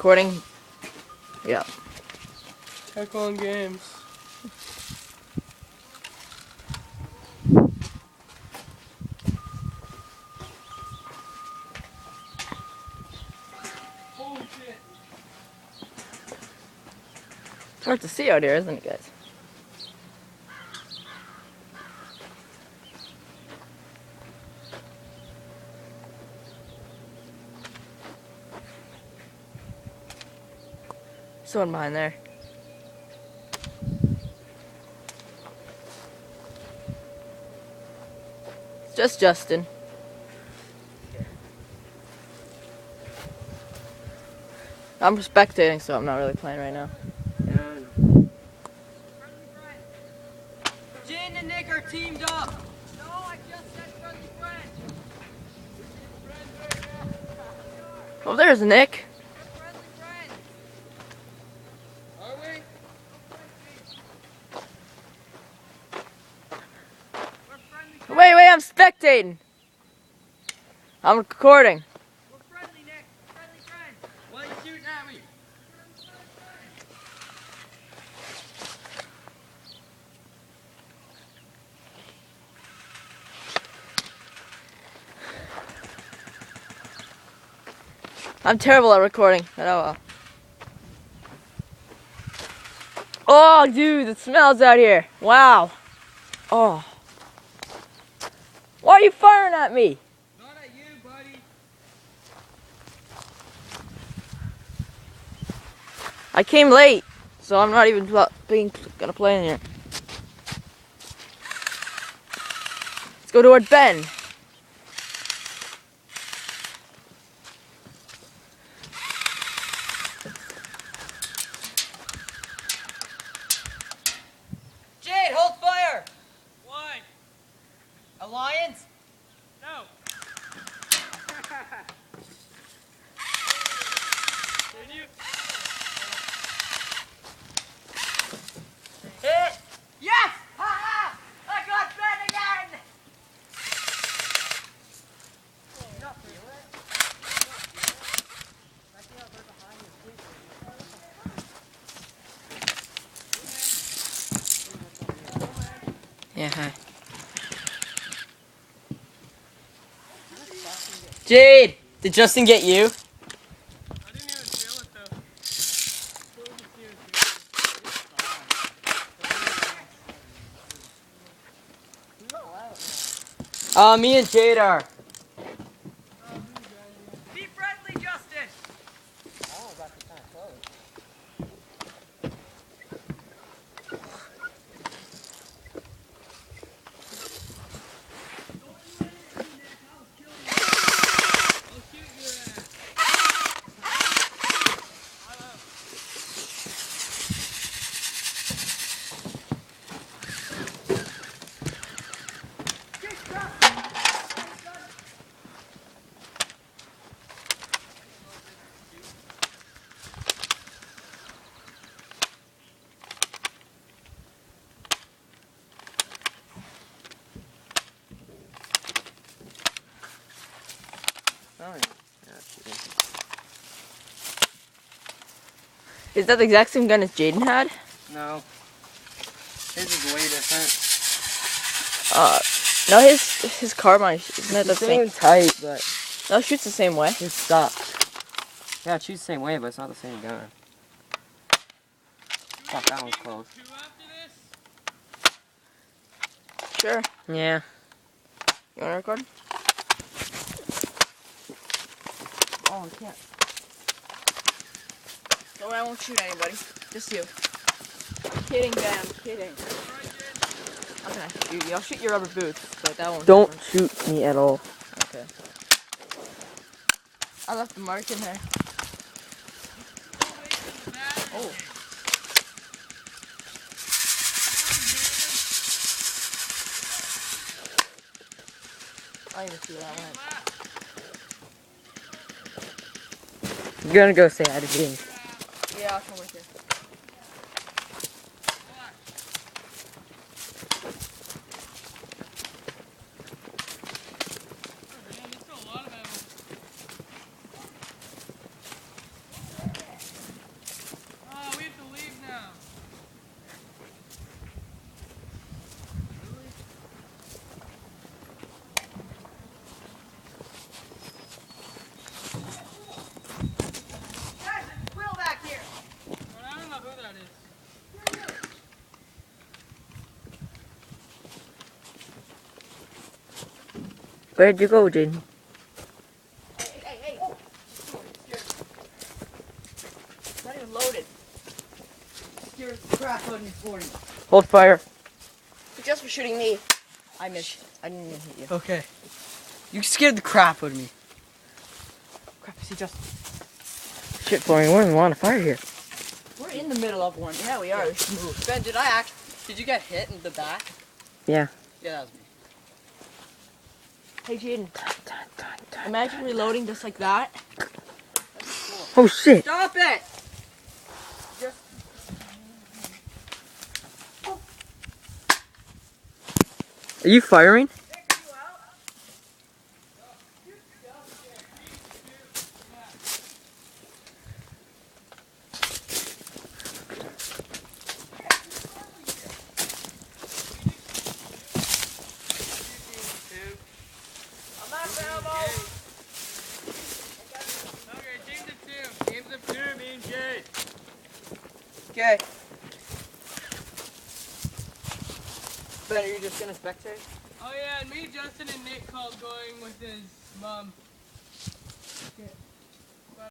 recording? Yeah. Heck on games. Holy shit. It's hard to see out here, isn't it, guys? Someone behind there. It's just Justin. I'm spectating, so I'm not really playing right now. Jin and Nick are teamed up. No, I just said friendly friend. Oh, there's Nick. We're friendly friends. Are we? We're friendly friends. Wait, I'm spectating. I'm recording. We're friendly, Nick. Friendly friends. Why are you shooting at me? I'm terrible at recording, but oh well. Oh, dude, it smells out here. Wow. Oh. Why are you firing at me? Not at you, buddy. I came late, so I'm not even gonna play in here. Let's go toward Ben. Jade, hold fire! Why? Alliance? No. Did you? Hit! Yes! Ha-ha! I got Ben again! Yeah, hi. Jade, did Justin get you? I didn't even feel it though. Me and Jade are. Be friendly, Justin! Oh, yeah. Is that the exact same gun as Jaden had? No. His is way different. No, his carbine isn't it the same? Tight, but No, it shoots the same way. it stops. Yeah, it shoots the same way, but it's not the same gun. Fuck, that one's close. Sure. Yeah. You wanna record? Oh, I can't. So I won't shoot anybody. Just you. I'm kidding, Ben. I'm kidding. I'm gonna shoot you. I'll shoot your rubber boots, but that won't. Don't happen. shoot me at all. Okay. I left the mark in there. Oh. I didn't see where that went. You're gonna go say hi to James. Yeah, I'll come with you. Where'd you go, Jaden? Hey. Oh. It's not even loaded. Scared the crap out of me for you. Hold fire. Just for shooting me. I missed. I didn't even hit you. Okay. You scared the crap out of me. Crap, is he just... Shit, Florian, we're in the line of fire here. We're in the middle of one. Yeah, we are. We should move. Ben, did you get hit in the back? Yeah. Yeah, that was me. Hey, Jaden. Imagine reloading just like that. Oh shit! Stop it! Are you firing? Okay. Ben, are you just gonna spectate? Oh yeah, and me, Justin, and Nick called going with his mom.